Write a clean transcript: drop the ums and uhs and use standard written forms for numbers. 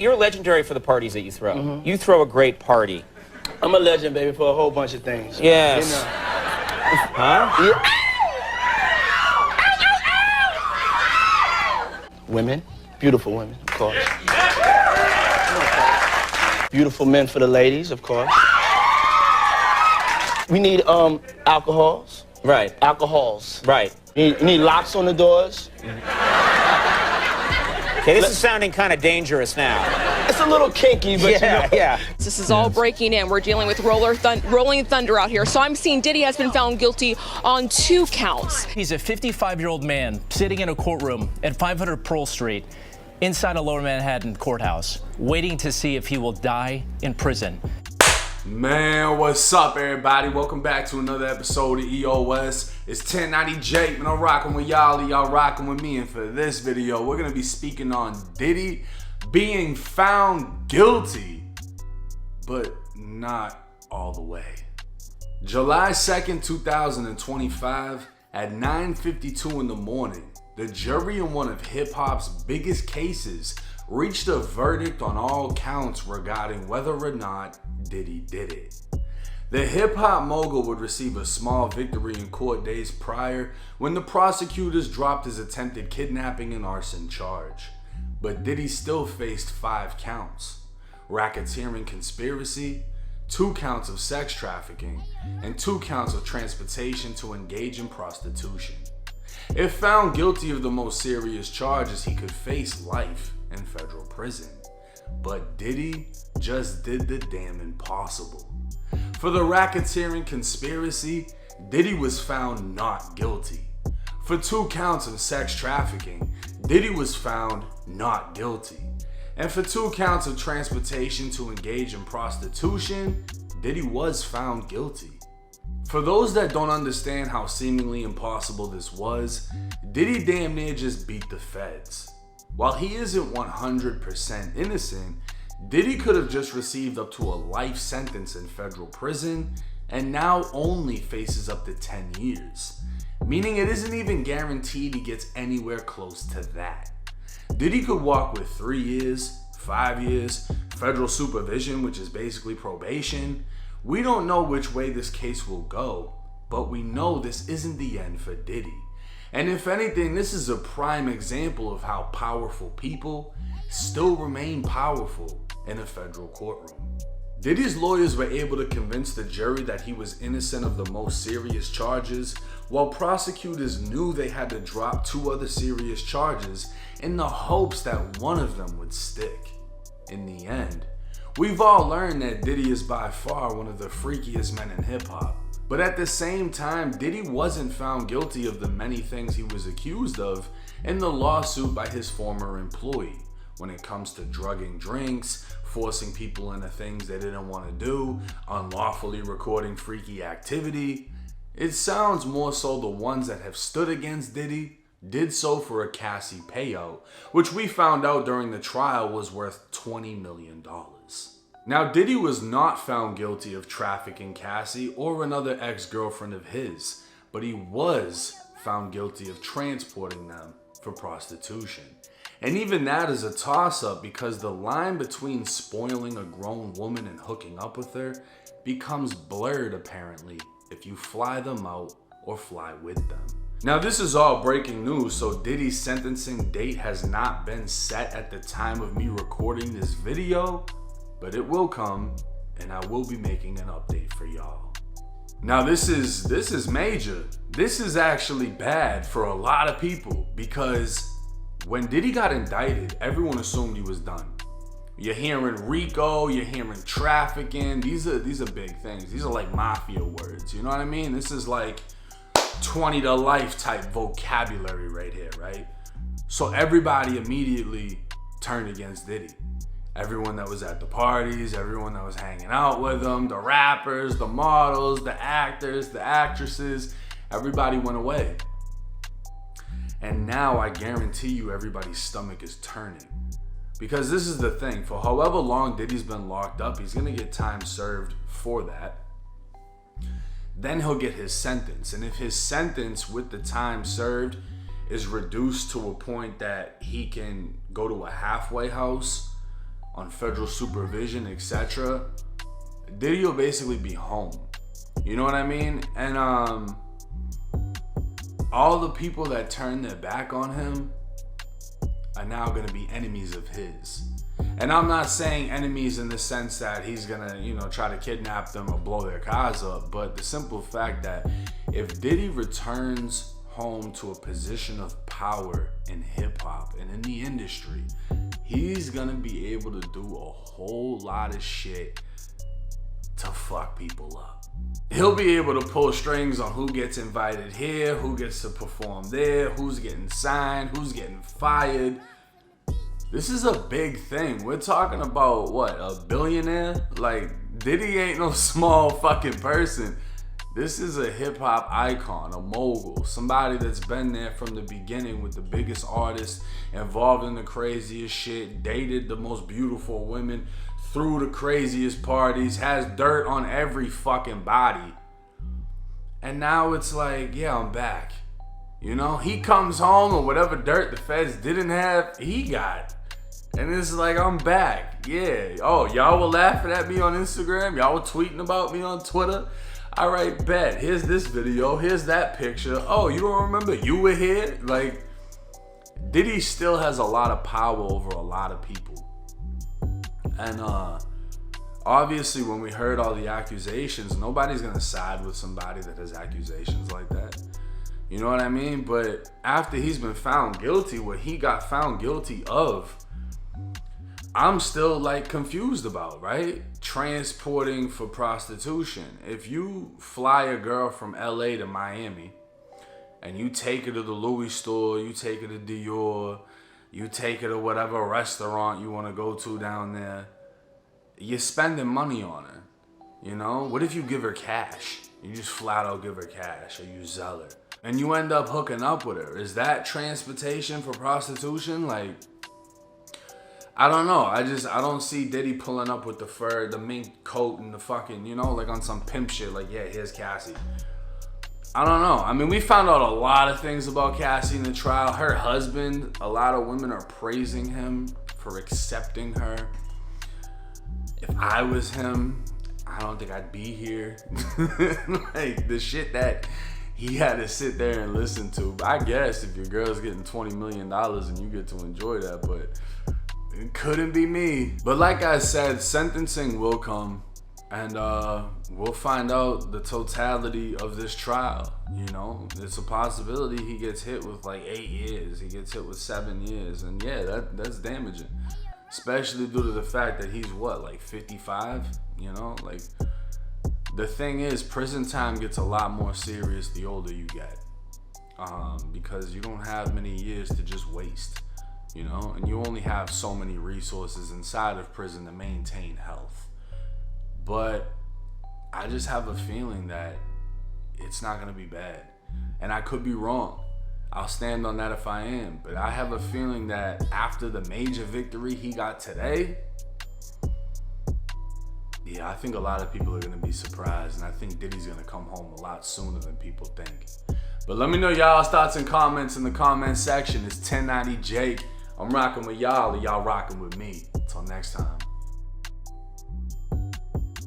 you're legendary for the parties that you throw. You throw a great party. I'm a legend, baby, for a whole bunch of things. Yes. You know. Huh? Yeah. Women, beautiful women, of course. Beautiful men for the ladies, of course. We need alcohols. Right. Alcohols. Right. You need locks on the doors. Okay, this is sounding kind of dangerous now. It's a little kinky, but yeah. This is all breaking in. We're dealing with rolling thunder out here. So I'm seeing Diddy has been found guilty on 2 counts. He's a 55-year-old man sitting in a courtroom at 500 Pearl Street inside a Lower Manhattan courthouse, waiting to see if he will die in prison. Man, what's up, everybody? Welcome back to another episode of EOS. It's 1090 Jake, and I'm rocking with y'all, y'all rocking with me. And for this video, we're gonna be speaking on Diddy being found guilty, but not all the way. July 2nd, 2025, at 9:52 in the morning, the jury in one of hip-hop's biggest cases reached a verdict on all counts regarding whether or not Diddy did it. The hip-hop mogul would receive a small victory in court days prior when the prosecutors dropped his attempted kidnapping and arson charge. But Diddy still faced 5 counts: racketeering conspiracy, 2 counts of sex trafficking, and 2 counts of transportation to engage in prostitution. If found guilty of the most serious charges, he could face life in federal prison. But Diddy just did the damn impossible. For the racketeering conspiracy, Diddy was found not guilty. For 2 counts of sex trafficking, Diddy was found not guilty. And for 2 counts of transportation to engage in prostitution, Diddy was found guilty. For those that don't understand how seemingly impossible this was, Diddy damn near just beat the feds. While he isn't 100% innocent, Diddy could have just received up to a life sentence in federal prison and now only faces up to 10 years. Meaning it isn't even guaranteed he gets anywhere close to that. Diddy could walk with 3 years, 5 years, federal supervision, which is basically probation. We don't know which way this case will go, but we know this isn't the end for Diddy. And if anything, this is a prime example of how powerful people still remain powerful in a federal courtroom. Diddy's lawyers were able to convince the jury that he was innocent of the most serious charges, while prosecutors knew they had to drop 2 other serious charges in the hopes that one of them would stick. In the end, we've all learned that Diddy is by far one of the freakiest men in hip-hop. But at the same time, Diddy wasn't found guilty of the many things he was accused of in the lawsuit by his former employee. When it comes to drugging drinks, forcing people into things they didn't want to do, unlawfully recording freaky activity, it sounds more so the ones that have stood against Diddy did so for a Cassie payout, which we found out during the trial was worth $20 million. Now, Diddy was not found guilty of trafficking Cassie or another ex-girlfriend of his, but he was found guilty of transporting them for prostitution. And even that is a toss-up because the line between spoiling a grown woman and hooking up with her becomes blurred apparently if you fly them out or fly with them. Now, this is all breaking news, so Diddy's sentencing date has not been set at the time of me recording this video, but it will come, and I will be making an update for y'all. Now, this is major. This is actually bad for a lot of people because when Diddy got indicted, everyone assumed he was done. You're hearing Rico, you're hearing trafficking. These are big things. These are like mafia words. You know what I mean? This is like 20 to life type vocabulary right here, right? So everybody immediately turned against Diddy. Everyone that was at the parties, everyone that was hanging out with him, the rappers, the models, the actors, the actresses, everybody went away. And now I guarantee you everybody's stomach is turning. Because this is the thing, for however long Diddy's been locked up, he's gonna get time served for that. Then he'll get his sentence. And if his sentence with the time served is reduced to a point that he can go to a halfway house on federal supervision, etc., Diddy will basically be home. You know what I mean? And all the people that turn their back on him are now going to be enemies of his. And I'm not saying enemies in the sense that he's going to, try to kidnap them or blow their cars up, but the simple fact that if Diddy returns home to a position of power in hip-hop and in the industry, he's going to be able to do a whole lot of shit to fuck people up. He'll be able to pull strings on who gets invited here, who gets to perform there, who's getting signed, who's getting fired. This is a big thing. We're talking about, what, a billionaire? Like, Diddy ain't no small fucking person. This is a hip-hop icon, a mogul, somebody that's been there from the beginning with the biggest artists, involved in the craziest shit, dated the most beautiful women, through the craziest parties, has dirt on every fucking body. And now it's like, yeah, I'm back. He comes home and whatever dirt the feds didn't have, he got. And it's like, I'm back. Yeah. Oh, y'all were laughing at me on Instagram. Y'all were tweeting about me on Twitter. All right, bet. Here's this video. Here's that picture. Oh, you don't remember? You were here? Like, Diddy still has a lot of power over a lot of people. And obviously, when we heard all the accusations, nobody's going to side with somebody that has accusations like that. You know what I mean? But after he's been found guilty, what he got found guilty of, I'm still like confused about, right? Transporting for prostitution. If you fly a girl from LA to Miami and you take her to the Louis store, you take her to Dior, you take her to whatever restaurant you want to go to down there, you're spending money on her. What if you give her cash? You just flat out give her cash, or you sell her, and you end up hooking up with her. Is that transportation for prostitution? Like, I don't know. I don't see Diddy pulling up with the fur, the mink coat, and the fucking, like on some pimp shit. Like, yeah, here's Cassie. I don't know. I mean, we found out a lot of things about Cassie in the trial. Her husband, a lot of women are praising him for accepting her. If I was him, I don't think I'd be here. Like, the shit that he had to sit there and listen to. I guess if your girl's getting $20 million and you get to enjoy that, but it couldn't be me. But like I said, sentencing will come, and we'll find out the totality of this trial. It's a possibility he gets hit with like 8 years. He gets hit with 7 years, and yeah, that's damaging. Especially due to the fact that he's like 55. Like, the thing is, prison time gets a lot more serious the older you get, because you don't have many years to just waste. And you only have so many resources inside of prison to maintain health. But I just have a feeling that it's not going to be bad. And I could be wrong. I'll stand on that if I am. But I have a feeling that after the major victory he got today, yeah, I think a lot of people are going to be surprised. And I think Diddy's going to come home a lot sooner than people think. But let me know y'all's thoughts and comments in the comment section. It's 1090 Jake. I'm rocking with y'all, and y'all rocking with me. Until next time.